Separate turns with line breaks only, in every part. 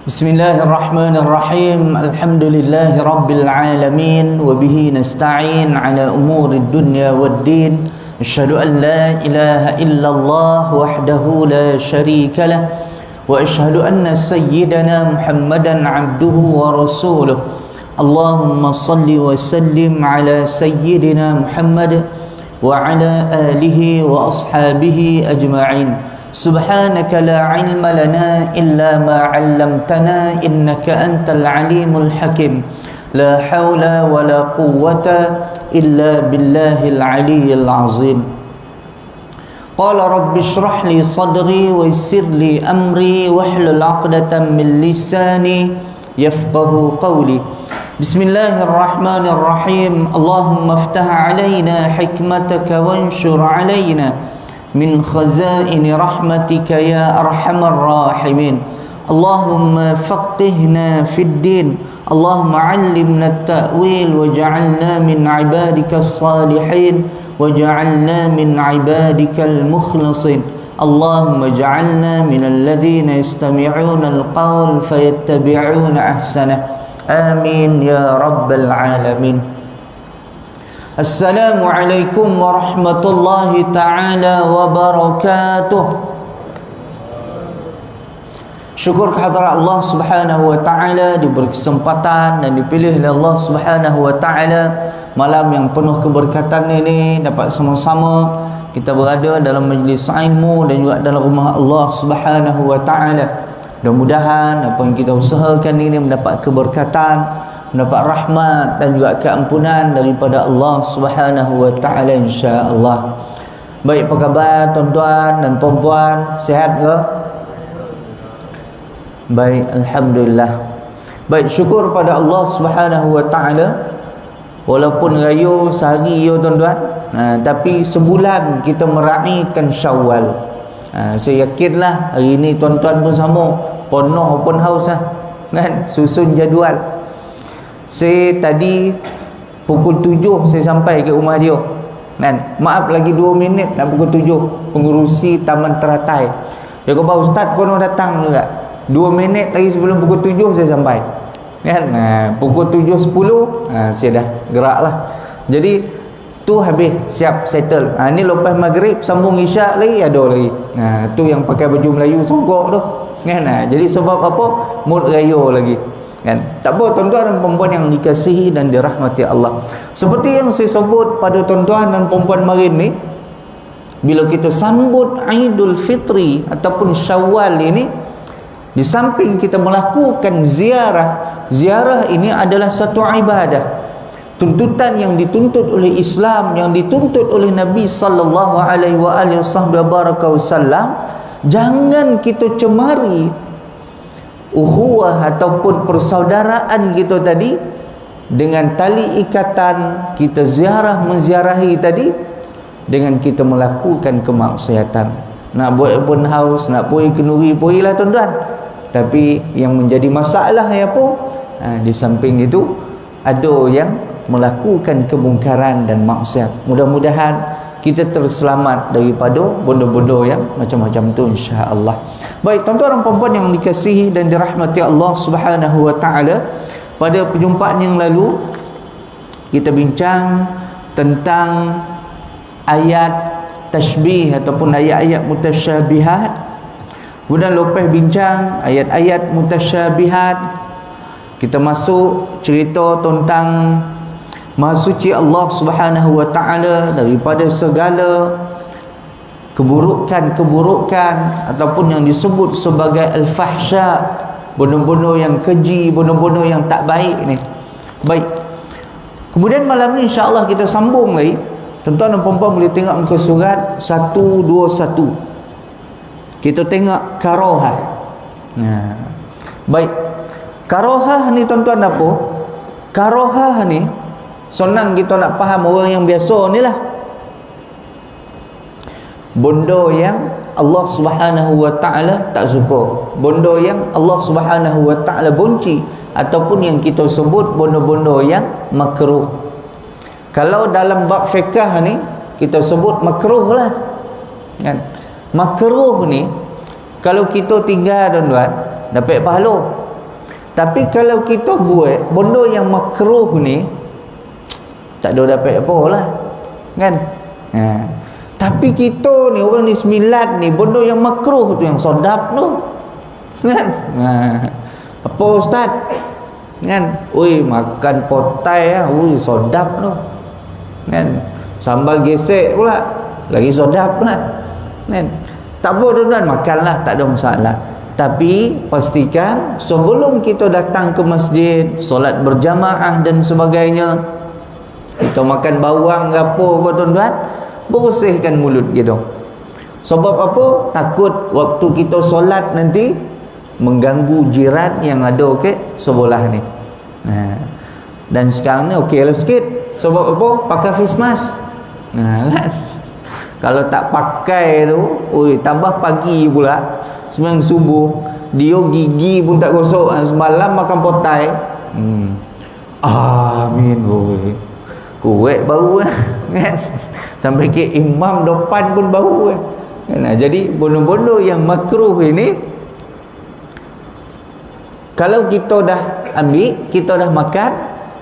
بسم الله الرحمن الرحيم الحمد لله رب العالمين وبه نستعين على أمور الدنيا والدين أشهد أن لا إله إلا الله وحده لا شريك له وأشهد أن سيدنا محمدا عبده ورسوله اللهم صل وسلم على سيدنا محمد وعلى آله وأصحابه أجمعين سبحانك لا علم لنا إلا ما علمتنا إنك أنت العليم الحكيم لا حول ولا قوة إلا بالله العلي العظيم قال رب اشرح لي صدري ويسر لي أمري واحلل عقدة من لساني يفقه قولي بسم الله الرحمن الرحيم اللهم افتح علينا حكمتك وانشر علينا من خزائن رحمتك يا أرحم الراحمين اللهم فقهنا في الدين اللهم علمنا التأويل وجعلنا من عبادك الصالحين وجعلنا من عبادك المخلصين اللهم اجعلنا من الذين يستمعون القول فيتبعون أحسنه آمين يا رب العالمين. Assalamualaikum warahmatullahi ta'ala wabarakatuh. Syukur kehadrat Allah subhanahu wa ta'ala diberi kesempatan dan dipilih oleh Allah subhanahu wa ta'ala malam yang penuh keberkatan ini dapat sama-sama kita berada dalam majlis ilmu dan juga dalam rumah Allah subhanahu wa ta'ala. Mudah-mudahan apa yang kita usahakan ini mendapat keberkatan, mendapat rahmat dan juga keampunan daripada Allah Subhanahu wa taala insya-Allah. Baik, apa khabar tuan-tuan dan puan-puan? Sihat ke? Baik, alhamdulillah. Baik, syukur pada Allah Subhanahu wa taala walaupun rayu sehari yo tuan-tuan, tapi sebulan kita meraihkan Syawal. Saya yakinlah hari ini tuan-tuan pun sama, penuh open house kan, susun jadual. Saya tadi pukul 7 saya sampai ke rumah dia kan. Maaf lagi 2 minit nak pukul 7. Pengurusi Taman Teratai dia kata ustaz kono datang juga. 2 minit lagi sebelum pukul 7 saya sampai kan. Pukul 7.10 saya dah gerak lah. Jadi tu habis siap settle. Ni lepas maghrib sambung isyak lagi ada lagi. Tu yang pakai baju Melayu songkok tu kan. Jadi sebab apa? Mood raya lagi kan. Tak apa tuan-tuan dan perempuan yang dikasihi dan dirahmati Allah. Seperti yang saya sebut pada tuan-tuan dan perempuan hari ni, bila kita sambut Aidul Fitri ataupun Syawal ini, di samping kita melakukan ziarah ini adalah satu ibadah. Tuntutan yang dituntut oleh Islam, yang dituntut oleh Nabi sallallahu alaihi wasallam, jangan kita cemari ukhuwah ataupun persaudaraan kita tadi dengan tali ikatan kita menziarahi tadi dengan kita melakukan kemaksiatan. Nak buat open house, nak pergi kenduri, pergilah tuan-tuan. Tapi yang menjadi masalah apa? Di samping itu ada yang melakukan kemungkaran dan maksiat. Mudah-mudahan kita terselamat daripada benda-benda yang macam-macam tu insya-Allah. Baik, tuan-tuan dan puan-puan yang dikasihi dan dirahmati Allah Subhanahu wa taala, pada perjumpaan yang lalu kita bincang tentang ayat tashbih ataupun ayat-ayat mutasyabihat. Kemudian lepas bincang ayat-ayat mutasyabihat, kita masuk cerita tentang Maha suci Allah Subhanahu wa taala daripada segala keburukan ataupun yang disebut sebagai al-fahsya, benda-benda yang keji, benda-benda yang tak baik ni. Baik. Kemudian malam ni insya-Allah kita sambung lagi. Tuan-tuan dan puan-puan boleh tengok muka surat 121. Kita tengok karahah. Baik. Karahah ni tuan-tuan apa? Karahah ni senang kita nak faham orang yang biasa ni lah. Benda yang Allah Subhanahu wa taala tak suka, benda yang Allah Subhanahu wa taala benci, ataupun yang kita sebut benda-benda yang makruh. Kalau dalam bab fiqh ni kita sebut makruh lah kan. Makruh ni kalau kita tinggal tuan-tuan dapat pahala. Tapi kalau kita buat benda yang makruh ni, tak ada dapat apa lah, kan? Tapi kita ni, orang ni sembilan ni, benda yang makruh tu yang sedap tu, kan? Apa ustaz? Kan? Ui, makan potai lah, ui sedap tu, kan? Sambal gesek pula, lagi sedap lah, kan? Tak apa tuan-tuan, makanlah, tak ada masalah. Tapi pastikan sebelum kita datang ke masjid, solat berjamaah dan sebagainya, kita makan bawang ke apa ke tuan-tuan, bersihkan mulut kita. Sebab apa? Takut waktu kita solat nanti mengganggu jiran yang ada ke sebelah ni. Dan sekarang ni okey lah sikit. Sebab apa? Pakai face mask. Kan? Kalau tak pakai tu, tambah pagi pula, sembahyang subuh, dia gigi pun tak gosok, semalam makan potai. Amin. Kuat bau kan. Sampai ke imam depan pun bau kan. Jadi benda-benda yang makruh ini, kalau kita dah ambil, kita dah makan,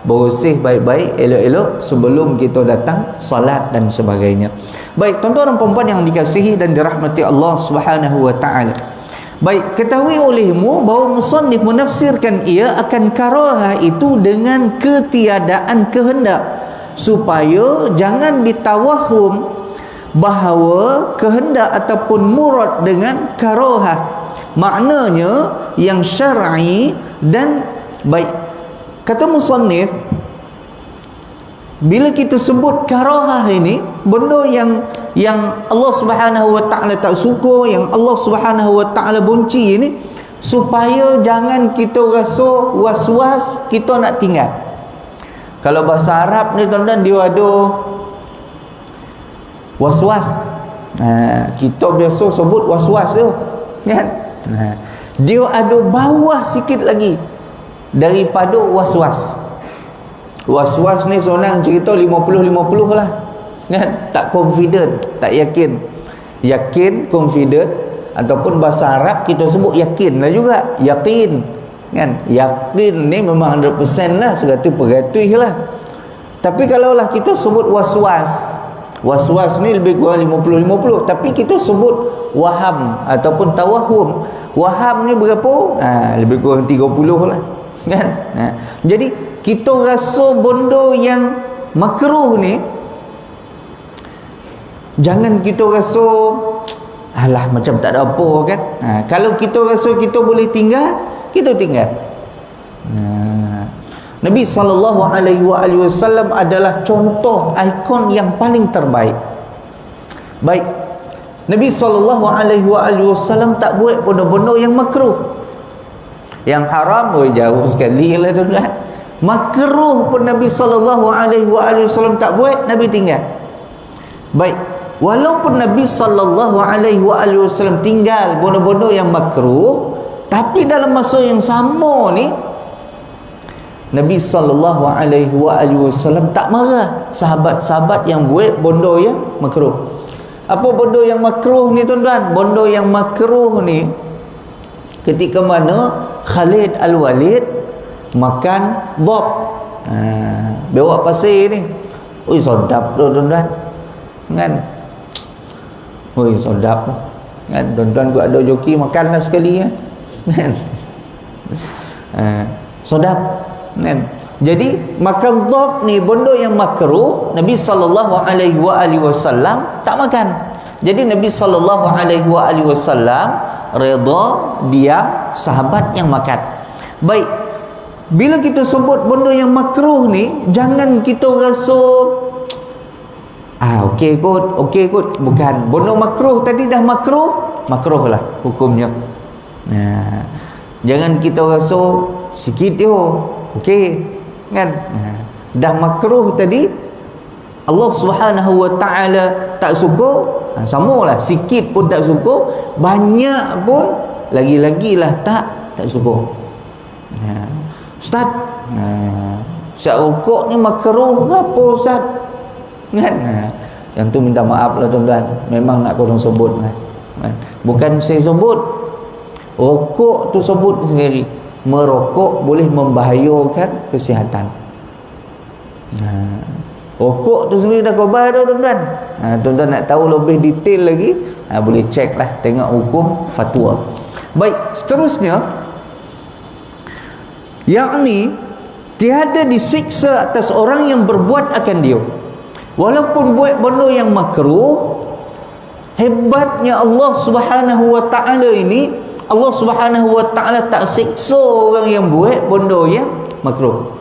bersih baik-baik, elok-elok sebelum kita datang salat dan sebagainya. Baik, tuan-tuan dan puan-puan yang dikasihi dan dirahmati Allah Subhanahu wa taala. Baik, ketahui olehmu bahawa musannif menafsirkan ia akan karahah itu dengan ketiadaan kehendak, supaya jangan ditawahum bahawa kehendak ataupun murad dengan karahah maknanya yang syar'i. Dan baik, kata musannif, bila kita sebut karahah ini, benda yang Allah Subhanahu wa taala tak suka, yang Allah Subhanahu wa taala benci ini, supaya jangan kita rasa was-was kita nak tinggal. Kalau bahasa Arab ni tuan-tuan, dia ada was-was. Kita biasa sebut was-was tu, kan? Dia ada bawah sikit lagi daripada was-was. Was-was ni seorang cerita 50-50 lah, kan? Tak confident, tak yakin. Yakin, confident, ataupun bahasa Arab kita sebut yakin lah juga. Yakin, kan? Yakin ni memang 100% lah, 100% lah. Tapi kalaulah kita sebut was-was, was-was ni lebih kurang 50-50. Tapi kita sebut waham ataupun tawahum. Waham ni berapa? Lebih kurang 30 lah, kan? Jadi kita rasa benda yang makruh ni, jangan kita rasa alah macam tak ada apa, kan? Kalau kita rasa kita boleh tinggal, kita tinggal. Nabi SAW adalah contoh ikon yang paling terbaik. Baik, Nabi SAW tak buat benda-benda yang makruh. Yang haram, jauh sekali lah tuan-tuan. Makruh pun Nabi SAW tak buat, Nabi tinggal. Baik, walaupun Nabi SAW tinggal benda-benda yang makruh, tapi dalam masa yang sama ni, Nabi SAW tak marah sahabat-sahabat yang buat benda yang makruh. Apa benda yang makruh ni tuan-tuan? Benda yang makruh ni ketika mana Khalid Al-Walid makan dhab, bewak pasir ni. Ui, sedap tu tuan-tuan, kan? Ui, sedap tu, kan? Tuan-tuan juga ada joki, makanlah sekali, kan? Sedap, kan? Jadi makan dhab ni benda yang makruh, Nabi SAW tak makan. Jadi Nabi SAW redha diam sahabat yang makan. Baik, bila kita sebut benda yang makruh ni, jangan kita rasa okey kot, bukan. Benda makruh tadi dah makruh lah hukumnya. Jangan kita rasa sikit je okey, kan? Dah makruh tadi, Allah Subhanahu wa taala tak suka, samalah, sikit pun tak suka, banyak pun lagi-lagilah tak suka. Ustaz, syak rokok ni makruh ke apa ustaz? Kan? Yang tu minta maaf lah tuan-tuan, memang nak korang sebut kan? Bukan saya sebut, rokok tu sebut sendiri. merokok boleh membahayakan kesihatan. Rokok tu sendiri dah khabar dah tuan-tuan. Tuan-tuan nak tahu lebih detail lagi, boleh cek lah, tengok hukum fatwa. Baik, seterusnya, yakni tiada disiksa atas orang yang berbuat akan dia, walaupun buat benda yang makruh. Hebatnya Allah Subhanahu wa ta'ala ini, Allah Subhanahu wa ta'ala tak siksa orang yang buat benda yang makruh.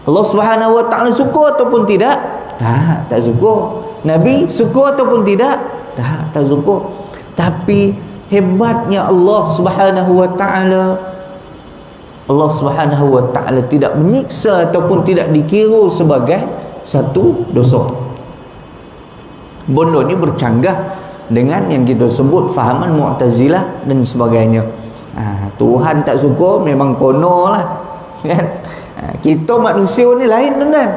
Allah Subhanahu wa ta'ala suka ataupun tidak? Tak suka. Nabi suka ataupun tidak? Tak suka. Tapi hebatnya Allah Subhanahu wa ta'ala, Allah Subhanahu wa ta'ala tidak menyiksa ataupun tidak dikira sebagai satu dosa. Benda ni bercanggah dengan yang kita sebut fahaman Mu'tazilah dan sebagainya. Tuhan tak suka memang kono lah, kan? Kita manusia ni lain tuan-tuan.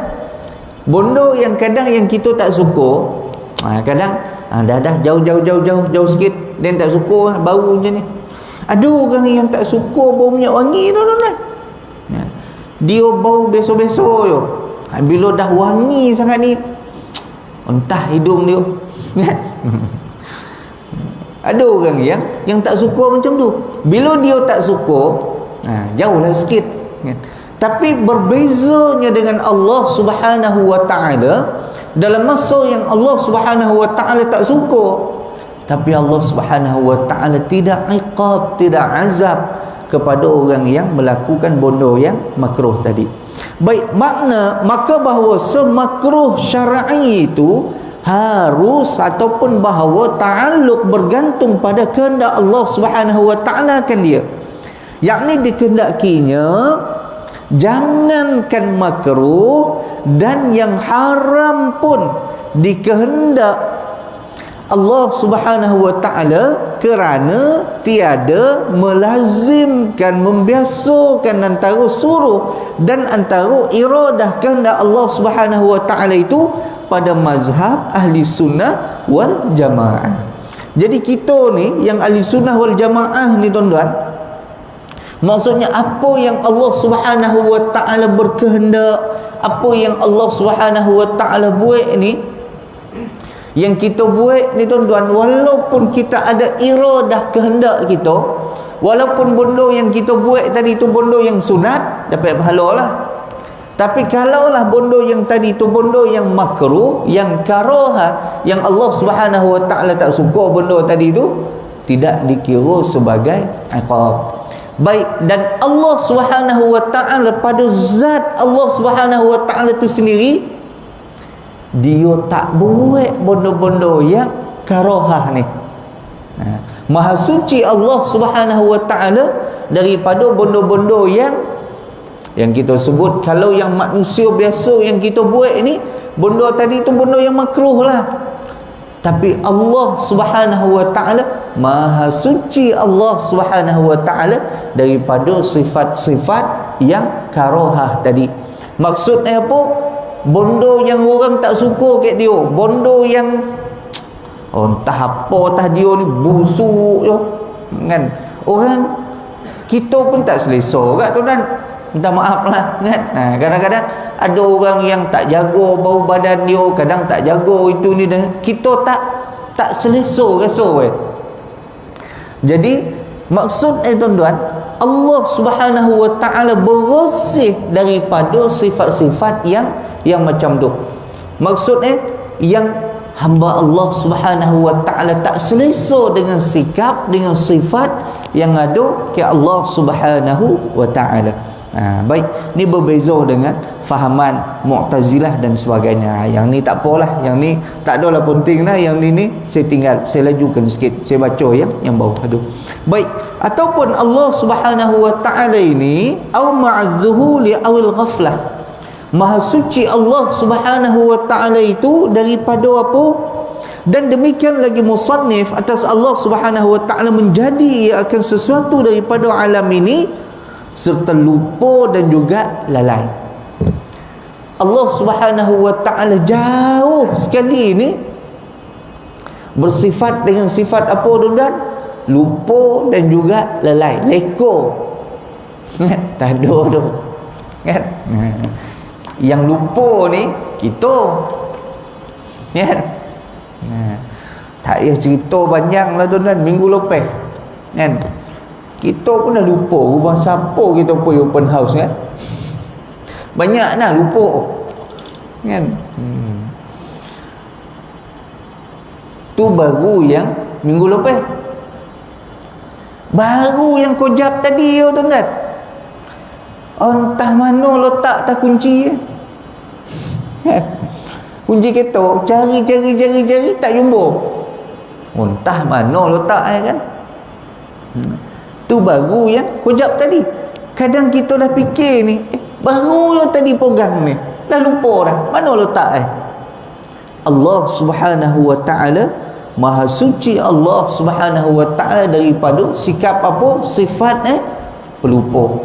Benda yang kadang yang kita tak suka, kadang dah jauh sikit dia tak suka bau macam ni. Ada orang yang tak suka bau minyak wangi tu tuan-tuan. Dia bau beso-beso je. Bila dah wangi sangat ni, entah hidung dia. Ada orang yang tak suka macam tu. Bila dia tak suka, jauhlah sikit, kan? Tapi berbezanya dengan Allah Subhanahu wa ta'ala, dalam masa yang Allah Subhanahu wa ta'ala tak suka, tapi Allah Subhanahu wa ta'ala tidak iqab, tidak azab kepada orang yang melakukan benda yang makruh tadi. Baik, maka bahawa semakruh syar'i itu harus ataupun bahawa ta'alluq bergantung pada kehendak Allah Subhanahu wa ta'ala kan dia, yakni dikehendakinya jangankan makruh dan yang haram pun dikehendak Allah Subhanahu wa ta'ala, kerana tiada melazimkan, membiasakan antara suruh dan antara iradah kehendak Allah Subhanahu wa ta'ala itu pada mazhab ahli sunnah wal jamaah. Jadi kita ni yang ahli sunnah wal jamaah ni tuan-tuan, maksudnya apa yang Allah Subhanahu wa ta'ala berkehendak, apa yang Allah Subhanahu wa ta'ala buat ni, yang kita buat ni tuan-tuan, walaupun kita ada iradah kehendak kita, walaupun benda yang kita buat tadi tu benda yang sunat, dapat pahala lah. Tapi kalaulah benda yang tadi tu benda yang makruh, yang karaha, yang Allah Subhanahu wa ta'ala tak suka benda tadi tu, tidak dikira sebagai iqab. Baik, dan Allah Subhanahu wa ta'ala, pada zat Allah Subhanahu wa ta'ala tu sendiri, dia tak buat benda-benda yang karahah ni. Maha suci Allah Subhanahu wa ta'ala daripada benda-benda yang kita sebut, kalau yang manusia biasa yang kita buat ni, benda tadi tu benda yang makruh lah. Tapi Allah Subhanahu wa ta'ala, maha suci Allah Subhanahu wa ta'ala daripada sifat-sifat yang karahah tadi. Maksudnya apa? Benda yang orang tak suka kat dia, benda yang entah apa entah dia ni busuk je, kan? Orang kita pun tak selesa kat tuan-tuan, minta maaf lah, kan? Kadang-kadang ada orang yang tak jaga bau badan dia, kadang tak jaga itu ni, dan kita tak selesa rasa weh. Jadi maksud tuan-tuan, Allah Subhanahu wa ta'ala bersih daripada sifat-sifat yang macam tu. Maksudnya yang hamba Allah Subhanahu wa ta'ala tak selesa dengan sikap, dengan sifat yang ada ke Allah Subhanahu wa ta'ala. Baik, ni berbeza dengan fahaman Mu'tazilah dan sebagainya. Yang ni tak apalah, yang ni tak adalah penting lah, yang ni saya tinggal, saya lajukan sikit, saya baca yang bawah tu. Baik, ataupun Allah Subhanahu wa ta'ala ini au ma'adzuhuli awil ghaflah, maha suci Allah Subhanahu wa ta'ala itu daripada apa? Dan demikian lagi musannif atas Allah Subhanahu wa ta'ala menjadi ia akan sesuatu daripada alam ini, serta lupa dan juga lalai. Allah Subhanahu wa ta'ala jauh sekali ini bersifat dengan sifat apa tuan-tuan? lupa dan juga lalai, leko. Tak ada tu kan. Yang lupa ni kita kan. Tak payah cerita panjang lah tuan-tuan, minggu lepas kan, kita pun dah lupa rumah siapa kita pergi open house kan. Banyak dah lupa kan. Tu baru yang minggu lepas. Baru yang kau jawab tadi tuan-tuan, entah mana letak tak kunci kunci kereta, cari tak jumpa, entah mana letak kan. Tu baru yang kau jawab tadi. Kadang kita dah fikir ni, baru yang tadi pegang ni, dah lupa dah mana letak Allah Subhanahu wa ta'ala Maha suci. Allah Subhanahu wa ta'ala daripada sikap apa? Sifat pelupa,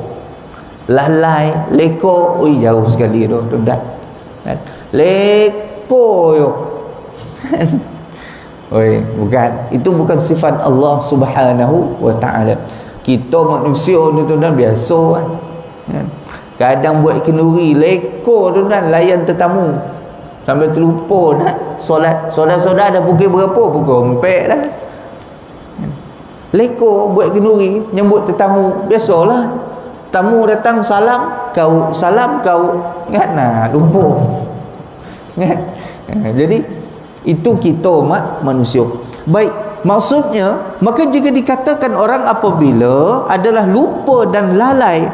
lalai, leko. Oi, jauh sekali tu tuan-tuan. Leko yo. Oi, bukan. Itu bukan sifat Allah Subhanahu wa ta'ala. Kita manusia ni tuan-tuan biasa kan. Kadang buat kenduri, leko tuan-tuan, layan tetamu sampai terlupa nak solat. Solat dah pukul berapa? Pukul 4 dah. Leko buat kenduri, nyambut tetamu. Biasalah, tamu datang salam kau kan, lupa kan. Jadi itu kita manusia. Baik, maksudnya maka jika dikatakan orang apabila adalah lupa dan lalai,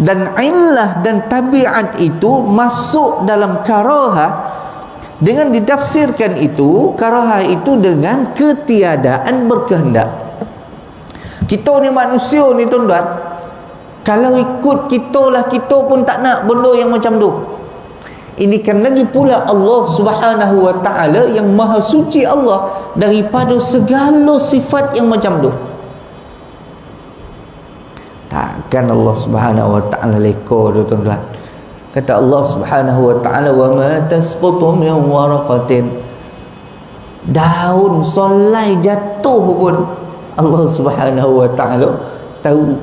dan illah dan tabiat itu masuk dalam karahah, dengan ditafsirkan itu karahah itu dengan ketiadaan berkehendak. Kita ni manusia ni tuan-tuan, kalau ikut kita lah, kita pun tak nak benda yang macam tu. Ini kan lagi pula Allah Subhanahu wa ta'ala yang maha suci Allah daripada segala sifat yang macam tu. Takkan Allah Subhanahu wa ta'ala leko tu tuan-tuan. Kata Allah Subhanahu wa ta'ala, wa ma tasqutu min waraqatin, daun solai jatuh pun Allah Subhanahu wa ta'ala tahu.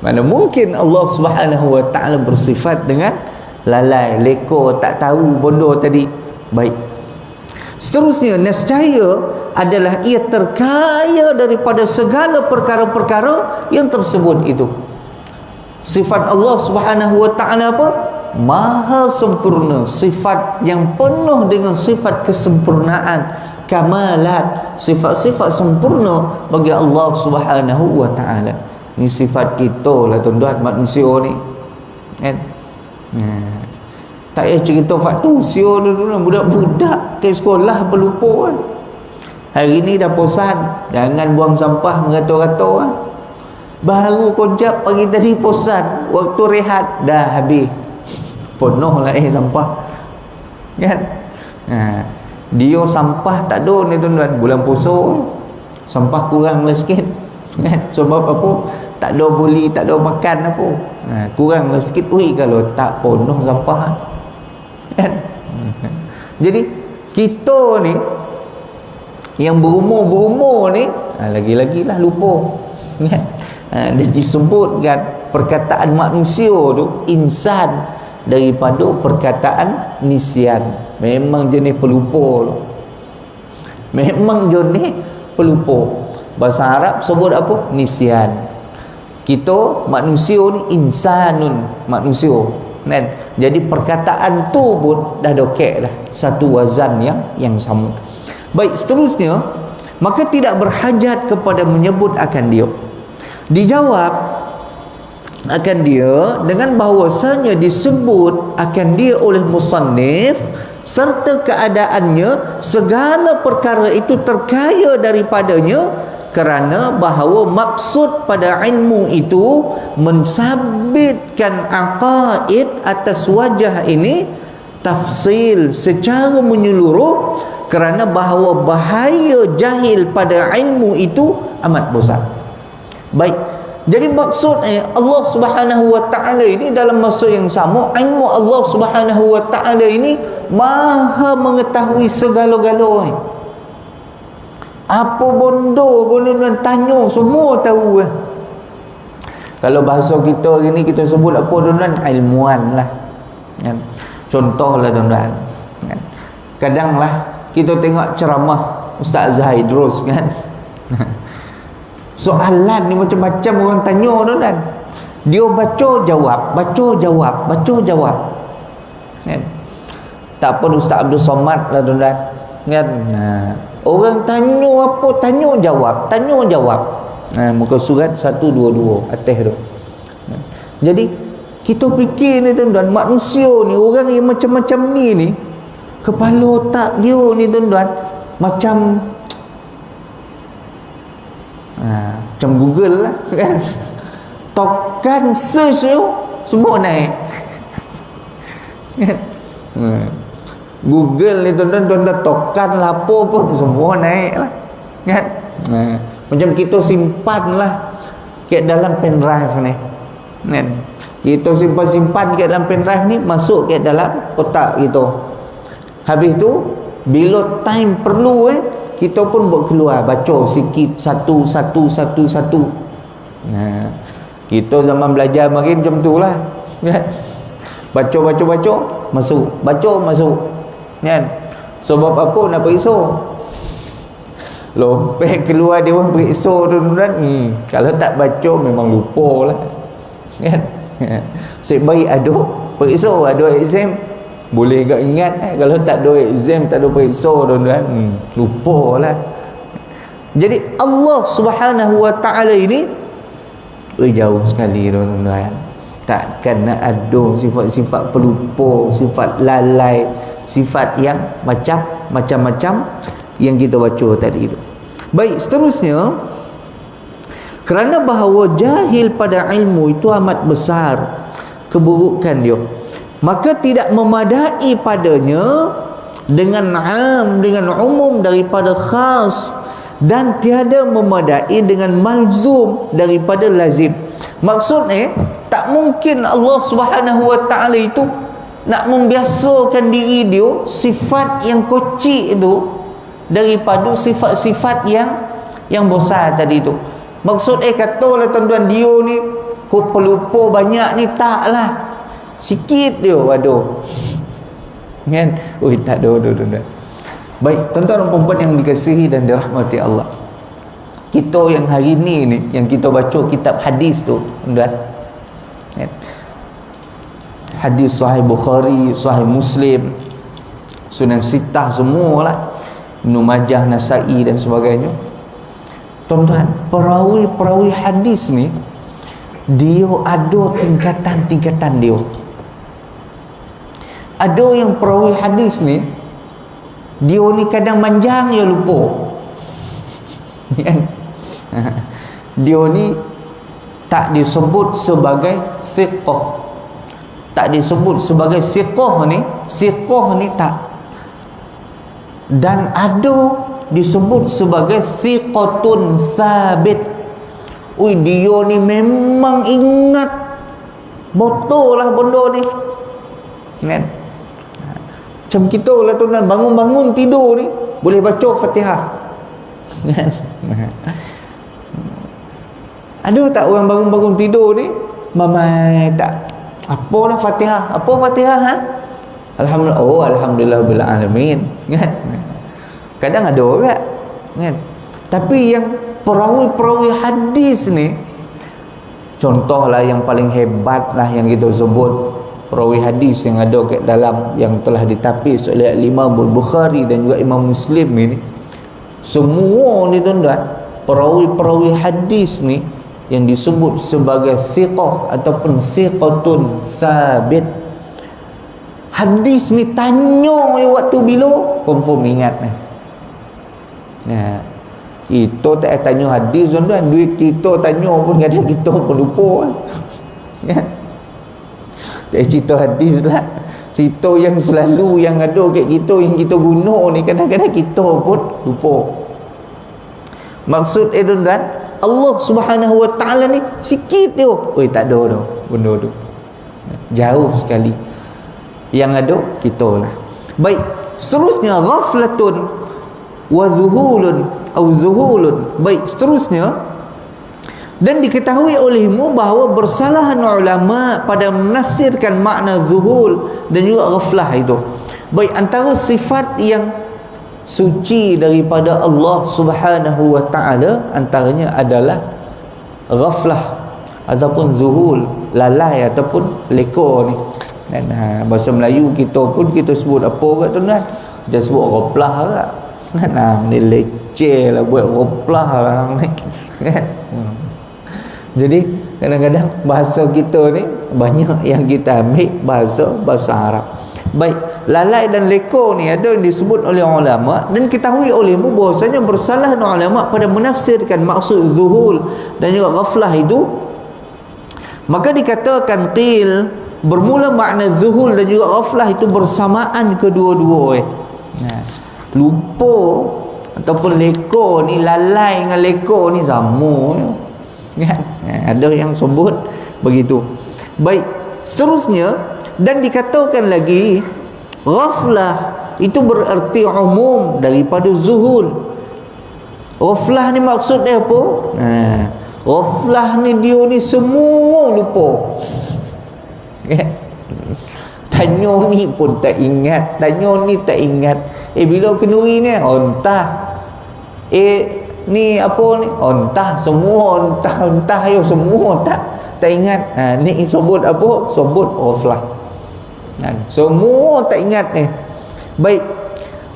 Mana mungkin Allah Subhanahu wa ta'ala bersifat dengan lalai, leko, tak tahu benda tadi. Baik, seterusnya, nescaya adalah ia terkaya daripada segala perkara-perkara yang tersebut itu. Sifat Allah Subhanahu wa ta'ala apa? Maha sempurna, sifat yang penuh dengan sifat kesempurnaan, kamalat, sifat-sifat sempurna bagi Allah Subhanahu wa ta'ala. Ni sifat kita lah tuan-tuan, manusia ni kan. Tak payah cerita faktu usia dulu, budak-budak ke sekolah berlupa kan. Hari ni dah posan, jangan buang sampah merata-rata kan. Baru kojap pagi tadi posan, waktu rehat dah habis, penuh lah sampah kan. Dia sampah tak ada ni tuan-tuan, bulan puasa sampah kurang lah sikit kan. Sebab apa? Tak ada beli, tak ada makan apa, kurang lah sikit. Ui, kalau tak penuh sampah kan. Jadi kita ni yang berumur ni lagi-lagi lah lupa kan. Dia disebutkan perkataan manusia tu insan daripada perkataan nisyan. Memang jenis pelupa, memang jenis pelupa. Bahasa Arab sebut apa? Nisyan. Kita manusia ni insanun, manusia kan. Jadi perkataan tu pun dah dokek dah, satu wazan yang sama. Baik, seterusnya, maka tidak berhajat kepada menyebut akan dia. Dijawab akan dia dengan bahawasanya disebut akan dia oleh musannif serta keadaannya segala perkara itu terkaya daripadanya, kerana bahawa maksud pada ilmu itu mensabitkan aqaid atas wajah ini tafsil secara menyeluruh, kerana bahawa bahaya jahil pada ilmu itu amat besar. Baik, jadi maksud Allah Subhanahu wa ta'ala ini dalam masa yang sama, ilmu Allah Subhanahu wa ta'ala ini maha mengetahui segala-galanya. Apa bondo pun tuan tanya, semua tahu lah. Kalau bahasa kita hari ni kita sebut apa tuan-tuan? Ilmuwan lah. Kan? Contohlah tuan-tuan. Kan? Kadang lah kita tengok ceramah Ustaz Zahidrus kan. Soalan ni macam-macam orang tanya tuan-tuan. Dia baca jawab, baca jawab, baca jawab. Kan? Tak pun Ustaz Abdul Somad lah tuan-tuan. Kan? Orang tanya apa, tanya jawab, tanya jawab. Muka surat 122 atas tu. Jadi kita fikir ni tuan-tuan, manusia ni, orang yang macam-macam ni kepala otak dia ni tuan-tuan macam macam Google lah kan. Tokan search tu semua naik. Google ni tuan-tuan tokan lapo pun semua naik lah kan. Macam kita simpan lah kat dalam pendrive ni kan. Kita simpan kat dalam pendrive ni, masuk kat dalam otak kita. Habis tu bila time perlu kita pun buat keluar, baca sikit satu. Kita zaman belajar makin macam tu lah kan. Baca masuk, baca masuk kan. Sebab apa nak periksa? Lopek keluar dia orang periksa tuan-tuan. Kalau tak baca memang lupa lah kan. Sebaik ada periksa, ada exam boleh agak ingat kalau tak ada exam, tak ada periksa tuan-tuan, lupa lah. Jadi Allah Subhanahu Wa Ta'ala ini jauh sekali tuan-tuan. Takkan nak ada sifat-sifat pelupa, sifat lalai, sifat yang macam-macam yang kita baca tadi itu. Baik, seterusnya, kerana bahawa jahil pada ilmu itu amat besar keburukan dia, maka tidak memadai padanya dengan umum daripada khas, dan tiada memadai dengan malzum daripada lazim. Maksudnya tak mungkin Allah Subhanahu Wa Ta'ala itu nak membiasakan diri dia sifat yang kecil itu daripada sifat-sifat yang besar tadi tu. Maksud katalah tuan-tuan, dia ni pelupa banyak ni, taklah, sikit dia aduh kan. Tak ada tuan-tuan. Baik tuan-tuan dan puan-puan yang dikasihi dan dirahmati Allah, kita yang hari ni yang kita baca kitab hadis tu tuan-tuan kan? Hadis Sahih Bukhari, Sahih Muslim, Sunan Sittah semualah, Ibnu Majah, Nasai dan sebagainya. Tuan-tuan, perawi-perawi hadis ni dia ada tingkatan-tingkatan dia. Ada yang perawi hadis ni dia ni kadang manjang dia lupa. Dia ni tak disebut sebagai thiqah, tak disebut sebagai siqah ni tak. Dan ada disebut sebagai thiqatun thabit. Dia ni memang ingat betul lah benda ni kan. Macam kita lah tuan-tuan, bangun-bangun tidur ni boleh baca Fatihah kan. Ada tak orang bangun-bangun tidur ni mamai tak apa lah Fatihah, apa Fatihah Alhamdulillah, Alhamdulillah bil alamin kan. Kadang ada orang kan. Tapi yang perawi-perawi hadis ni, contohlah yang paling hebat lah yang kita sebut perawi hadis yang ada kat dalam, yang telah ditapis oleh Imam Bukhari dan juga Imam Muslim ini, semua ni tuan-tuan, perawi-perawi hadis ni yang disebut sebagai thiqah ataupun thiqatun thabit. Hadis ni tanya waktu bila confirm ingat ni. Kita tak tanya hadis tuan-tuan, duit kita tanya pun kadang kita pun lupa kan. Tak cerita hadis lah, cerita yang selalu yang ada kat kita, yang kita guna ni, kadang-kadang kita pun lupa. Maksud tuan-tuan, Allah Subhanahu Wa Ta'ala ni sikit dia, tak ada dah benda tu, jauh sekali. Yang ada kita lah. Baik, seterusnya ghaflatun wa zuhulun atau zuhulun. Baik, seterusnya, dan diketahui olehmu bahawa bersalahan ulama pada menafsirkan makna zuhul dan juga ghaflah itu. Baik, antara sifat yang suci daripada Allah Subhanahu wa taala antaranya adalah ghaflah ataupun zuhul, lalai ataupun leko ni. Dan bahasa Melayu kita pun kita sebut apa kat tuan-tuan? Kita sebut ghaflah kat. Kan ni leceh lah buat ghaflah lah ni. Kan? Jadi kadang-kadang bahasa kita ni banyak yang kita ambil bahasa Arab. Baik, lalai dan leko ni ada yang disebut oleh ulama dan ketahui olehmu bahwasanya bersalah ulama pada menafsirkan maksud zuhul dan juga ghaflah itu. Maka dikatakan qil bermula makna zuhul dan juga ghaflah itu bersamaan kedua-dua. Lupa ataupun leko ni, lalai dengan leko ni sama kan? Ada yang sebut begitu. Baik, seterusnya, dan dikatakan lagi ghaflah itu bererti umum daripada zuhul. Ghaflah ni maksud dia apa? Ghaflah ni dia ni semua lupa. Tanya ni pun tak ingat, tanya ni tak ingat. Bila kenduri ni entah. Ni apa ni? Entah, semua entah yo semua tak ingat. Ni sebut apa? Sebut ghaflah. Semua tak ingat ni. Baik.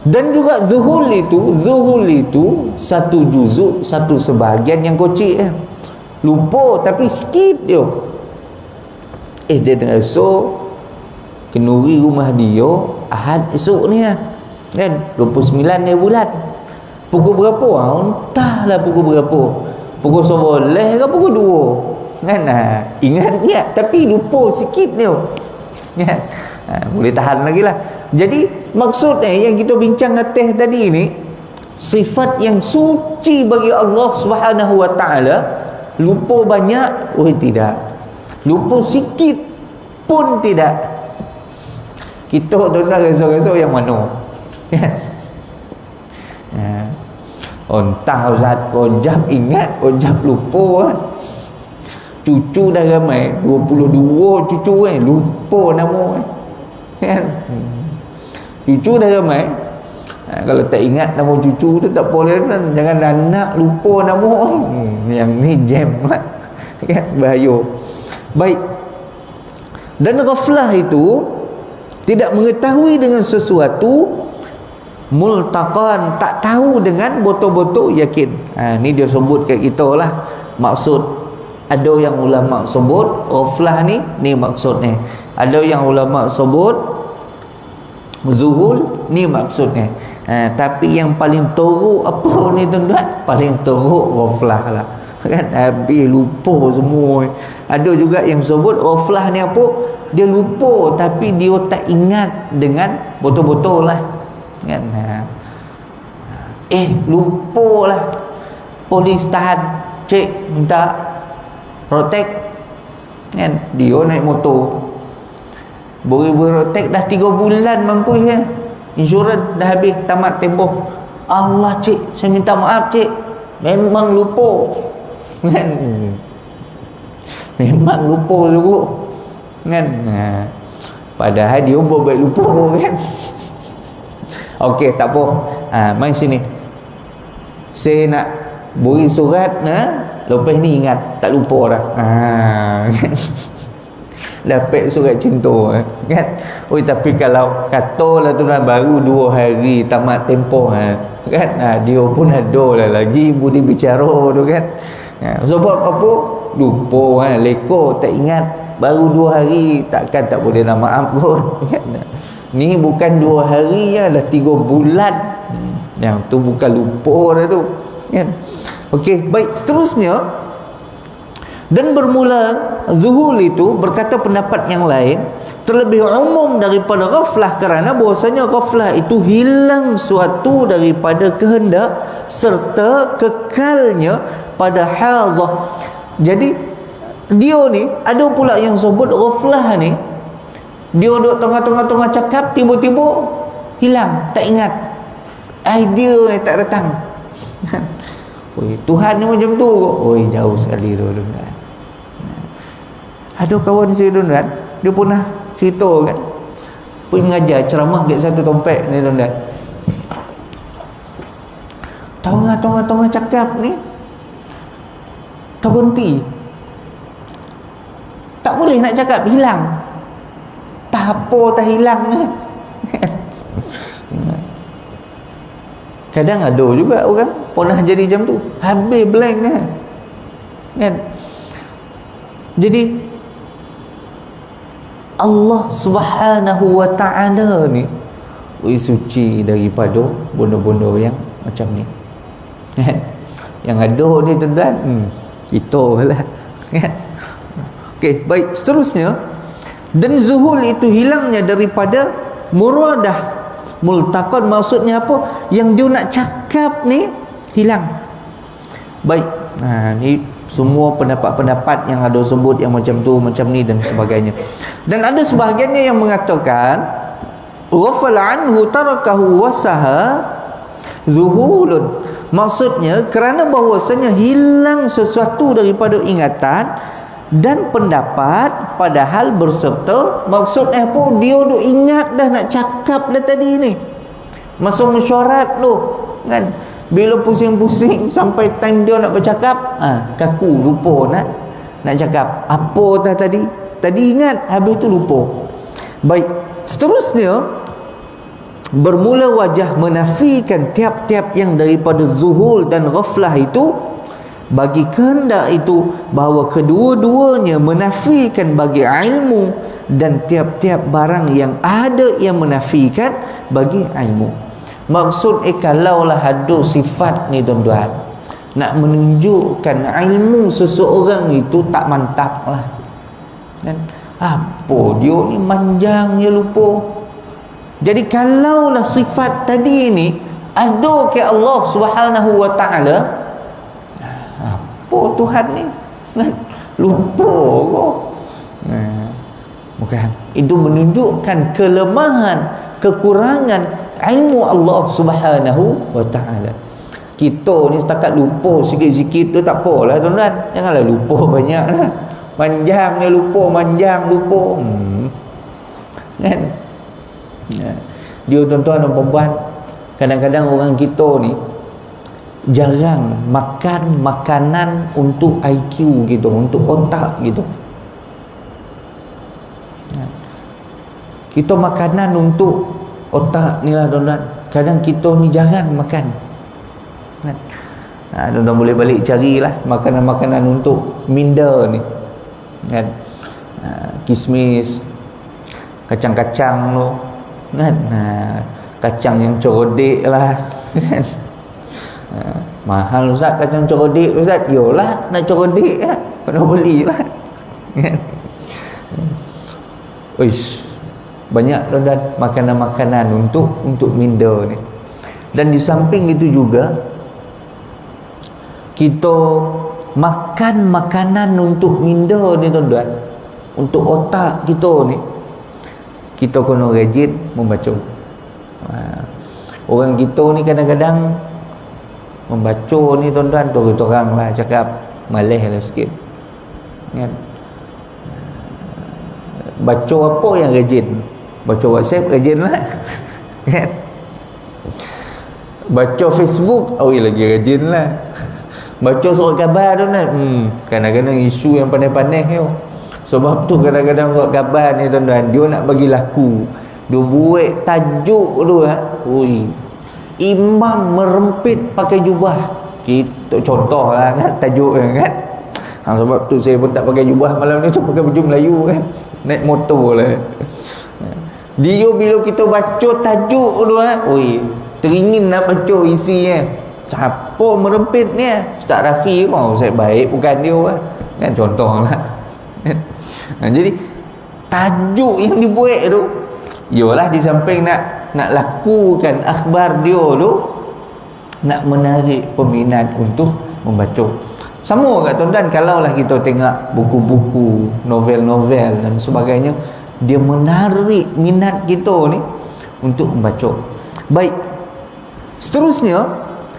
Dan juga zuhul itu satu juzuk, satu sebahagian yang kecil. Lupa tapi sikit je. Dia dah esok kenduri rumah dia Ahad esok ni kan 29 ni bulan. Pukul berapa? Entahlah pukul berapa. Pukul 11 ke pukul 2 kan? Ingat tapi lupa sikit dia kan? Boleh tahan lagi lah. Jadi maksudnya yang kita bincang atas tadi ni, sifat yang suci bagi Allah Subhanahu wa taala. Lupa banyak? Tidak. Lupa sikit pun tidak. Kita tuan-tuan resok-resok yang mana? Entah Ustaz, ojab ingat, ojab lupa kan? Cucu dah ramai 22 cucu kan, lupa nama kan? Cucu dah ramai. Kalau tak ingat nama cucu tu tak boleh kan? Jangan anak lupa nama. Yang ni jam lah kan? Bahaya. Baik. Dan ghaflah itu tidak mengetahui dengan sesuatu, multaqan, tak tahu dengan betul-betul yakin. Ni dia sebut kat kita lah maksud. Ada yang ulama sebut ghaflah ni maksudnya. Ada yang ulama sebut zuhul ni maksudnya. Tapi yang paling teruk apa ni tuan-tuan? Paling teruk ghaflah lah kan? Habis lupa semua. Ada juga yang sebut ghaflah ni apa? Dia lupa tapi dia tak ingat dengan betul-betul lah kan? Lupa lah. Polis tahan, cik minta rotek kan? Dia naik motor, beri rotek dah 3 bulan mampu ya. Insurans dah habis, tamat tempoh. Allah cik, saya minta maaf cik, memang lupa kan? Memang lupa juga kan? Padahal dia buat baik lupa kan? Okey, tak apa. Mai sini, saya nak beri surat lepas ni ingat, tak lupa dah. Dapat surat cinta kan? Tapi kalau katalah tuan baru 2 hari tamat tempoh kan? Dia pun ada lah lagi budi bicara tu kan? Sebab apa? Lupa leko, tak ingat. Baru 2 hari, takkan tak boleh nak maaf pun kan? Ni bukan 2 hari ya, dah 3 bulan. Yang tu bukan lupa dah tu kan? Okey, baik, seterusnya. Dan bermula zuhul itu berkata pendapat yang lain terlebih umum daripada ghaflah, kerana bahwasanya ghaflah itu hilang suatu daripada kehendak serta kekalnya pada hazah. Jadi dia ni ada pula yang sebut ghaflah ni, dia duduk tengah-tengah cakap tiba-tiba hilang, tak ingat. idea yang tak datang. Oi, Tuhan ni macam tu kok. Oi, jauh sekali tuan-tuan. Ada kawan saya tuan-tuan, dia pernah cerita kan, pergi mengajar ceramah kat satu tempat ni tuan-tuan. Tengah cakap ni terhenti. Tak boleh nak cakap, hilang. Tak apa tak hilang kan. Kadang ada juga orang pernah jadi macam tu, habis blank kan. Jadi Allah Subhanahu wa ta'ala ni suci daripada benda-benda yang macam ni kan. Yang ada ni tuan-tuan, kita lah kan. Okey, baik, seterusnya, dan zuhul itu hilangnya daripada muradah. Multaqad maksudnya apa? Yang dia nak cakap ni hilang. Baik, ni semua pendapat-pendapat yang ada sebut yang macam tu, macam ni dan sebagainya. Dan ada sebahagiannya yang mengatakan ghafala anhu tarakahu wasaha zuhulun. Maksudnya kerana bahawasanya hilang sesuatu daripada ingatan dan pendapat, padahal berserta. Maksudnya apa? Dia duk ingat dah nak cakap dah tadi ni, masuk mesyuarat tu kan. Bila pusing-pusing sampai time dia nak bercakap, kaku, lupa nak cakap apa dah tadi ingat, habis tu lupa. Baik, seterusnya bermula wajah menafikan tiap-tiap yang daripada zuhul dan ghaflah itu, bagi kehendak itu bahawa kedua-duanya menafikan bagi ilmu, dan tiap-tiap barang yang ada yang menafikan bagi ilmu. Maksud kalaulah ada sifat ni tuan-tuan, nak menunjukkan ilmu seseorang itu tak mantap lah kan. Apa dia ni manjang je lupa. Jadi kalaulah sifat tadi ni ada ke Allah Subhanahu wa ta'ala, apa Tuhan ni kan, lupa kok. Bukan, itu menunjukkan kelemahan, kekurangan ilmu Allah Subhanahu wa ta'ala. Kita ni setakat lupa sikit-sikit tu tak apalah tuan-tuan, janganlah lupa banyak lah. Manjang je lupa, manjang lupa kan. Dia tuan-tuan dan perempuan, kadang-kadang orang kita ni jarang makan makanan untuk IQ gitu, untuk otak gitu. Kita makanan untuk otak ni lah tuan-tuan, kadang kita ni jarang makan kan. Tuan-tuan boleh balik carilah makanan-makanan untuk minda ni kan. Kismis, kacang-kacang tu kan, kacang yang corodik lah kan. Mahal Ustaz kacang corodik Ustaz. Yolah, nak corodik kan, kena belilah kan. Uish, banyak tuan-tuan makanan-makanan untuk minda ni. Dan di samping itu juga kita makan makanan untuk minda ni tuan-tuan, untuk otak kita ni, kita kena rajin membaca. Orang kita ni kadang-kadang membaca ni tuan-tuan, terang lah cakap, malas lah sikit kan. Baca apa yang rajin? Baca WhatsApp rajin lah kan. Baca Facebook lagi rajin lah. Baca surat khabar tu kan, kadang-kadang isu yang pandai-pandai tu. Sebab tu kadang-kadang surat khabar ni tuan-tuan, dia nak bagi laku, dia buat tajuk tu imam merempit pakai jubah. Kita contoh lah kan tajuk kan. Sebab tu saya pun tak pakai jubah malam ni tu, pakai baju Melayu kan, naik motor lah. Dia bila kita baca tajuk tu teringin nak baca isinya. Siapa merempit ni? Ustaz Rafi pun Ustaz baik, bukan dia kan, contoh lah. Jadi tajuk yang dibuat tu, yalah di samping nak lakukan akhbar dia tu, nak menarik peminat untuk membaca. Sama kat tuan-tuan, kalaulah kita tengok buku-buku, novel-novel dan sebagainya, dia menarik minat kita ni untuk membaca. Baik, Seterusnya,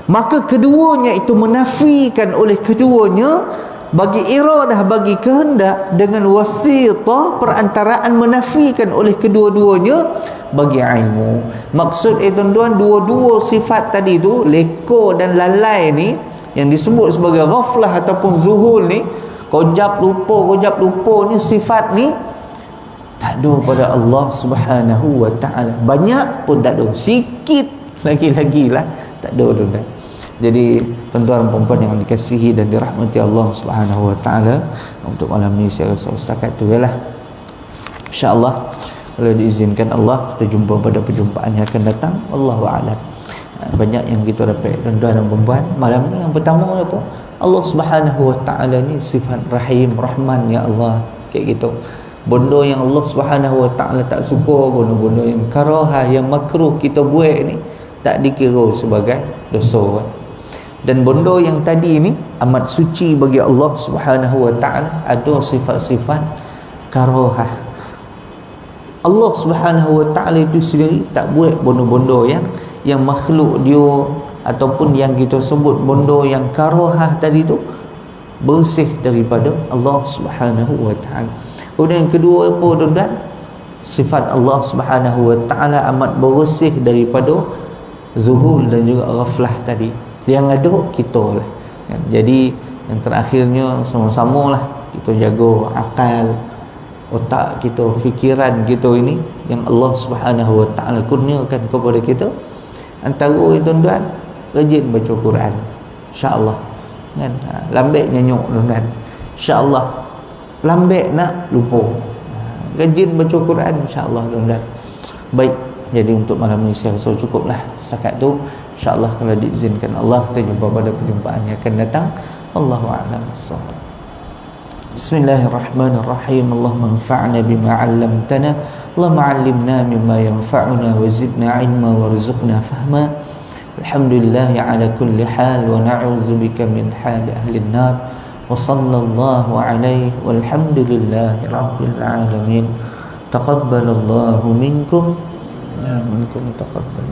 maka keduanya itu menafikan oleh keduanya bagi iradah, bagi kehendak, dengan wasitah perantaraan menafikan oleh kedua-duanya bagi ilmu. Maksud tuan-tuan, dua-dua sifat tadi tu, leko dan lalai ni, yang disebut sebagai ghaflah ataupun zuhul ni, kojap lupa ni, sifat ni tak ada pada Allah Subhanahu wa ta'ala. Banyak pun tak ada, sikit lagi-lagi lah tak ada, tuan-tuan. Jadi tuan-tuan perempuan yang dikasihi dan dirahmati Allah Subhanahu wa ta'ala, untuk malam ni saya rasa setakat tu lah. InsyaAllah kalau diizinkan Allah, kita jumpa pada perjumpaan yang akan datang. Wallahu a'lam. Banyak yang kita dapat, tuan-tuan dan perempuan. Malam ni yang pertama apa? Allah Subhanahu wa ta'ala ni sifat Rahim, Rahman, ya Allah, kayak gitu. Benda yang Allah Subhanahu wa ta'ala tak suka, benda-benda yang karahah, yang makruh kita buat ni, tak dikira sebagai dosa. Dan benda yang tadi ni amat suci bagi Allah Subhanahu wa ta'ala. Ada sifat-sifat karahah. Allah Subhanahu wa ta'ala itu sendiri tak buat benda-benda yang makhluk dia ataupun yang kita sebut benda yang karahah tadi tu bersih daripada Allah Subhanahu wa ta'ala. Kemudian yang kedua apa, tuan-tuan? Sifat Allah Subhanahu wa ta'ala amat bersih daripada zuhul dan juga ghaflah tadi. Yang ada kita lah. Jadi yang terakhirnya sama-sama lah kita jaga akal, otak kita, fikiran kita ini yang Allah Subhanahu wa ta'ala kurniakan kepada kita. Antara tuan-tuan, rajin baca Quran, insya-Allah kan. Lambek nyanyuk, tuan-tuan, insya-Allah. Lambek nak lupa, rajin baca Quran, insya-Allah, tuan-tuan. Baik, jadi untuk malam ini saya rasa cukuplah setakat tu. InsyaAllah kalau diizinkan Allah, kita jumpa pada perjumpaan yang akan datang. Allahu a'lam bissawab. Bismillahirrahmanirrahim. Allahumma anfa'na bima 'allamtana, Allahumma 'allimna mimma yanfa'una wa zidna 'ilma warzuqna fahma. Alhamdulillah ala kulli hal wa na'udzubika min hali ahli an-nar. Wa sallallahu alaihi walhamdulillahi rabbil alamin. Taqabbalallahu minkum. Ya, minkum taqabbal.